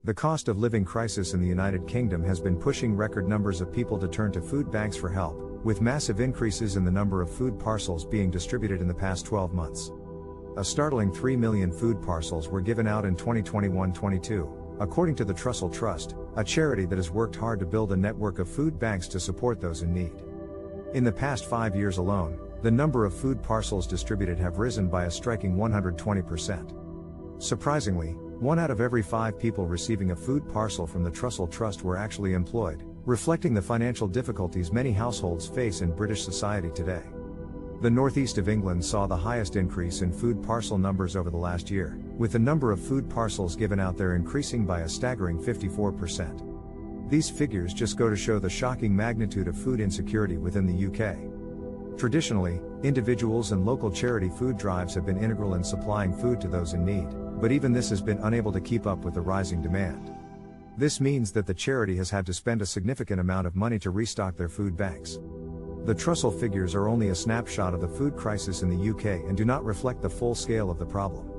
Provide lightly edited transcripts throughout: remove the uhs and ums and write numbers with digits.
The cost of living crisis in the United Kingdom has been pushing record numbers of people to turn to food banks for help, with massive increases in the number of food parcels being distributed in the past 12 months. A startling 3 million food parcels were given out in 2021-22, according to the Trussell Trust, a charity that has worked hard to build a network of food banks to support those in need. In the past 5 years alone, the number of food parcels distributed have risen by a striking 120%. Surprisingly, 1 out of every 5 people receiving a food parcel from the Trussell Trust were actually employed, reflecting the financial difficulties many households face in British society today. The northeast of England saw the highest increase in food parcel numbers over the last year, with the number of food parcels given out there increasing by a staggering 54%. These figures just go to show the shocking magnitude of food insecurity within the UK. Traditionally, individuals and local charity food drives have been integral in supplying food to those in need, but even this has been unable to keep up with the rising demand. This means that the charity has had to spend a significant amount of money to restock their food banks. The Trussell figures are only a snapshot of the food crisis in the UK and do not reflect the full scale of the problem.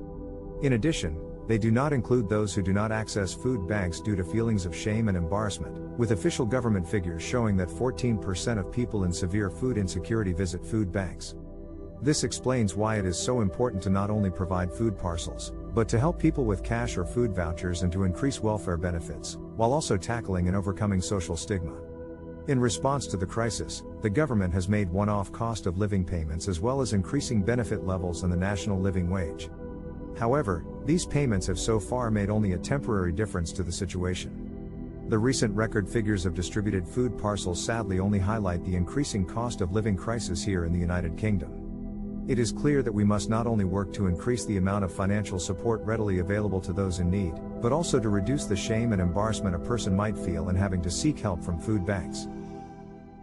In addition, they do not include those who do not access food banks due to feelings of shame and embarrassment, with official government figures showing that 14% of people in severe food insecurity visit food banks. This explains why it is so important to not only provide food parcels, but to help people with cash or food vouchers and to increase welfare benefits, while also tackling and overcoming social stigma. In response to the crisis, the government has made one-off cost of living payments as well as increasing benefit levels and the national living wage. However, these payments have so far made only a temporary difference to the situation. The recent record figures of distributed food parcels sadly only highlight the increasing cost of living crisis here in the United Kingdom. It is clear that we must not only work to increase the amount of financial support readily available to those in need, but also to reduce the shame and embarrassment a person might feel in having to seek help from food banks.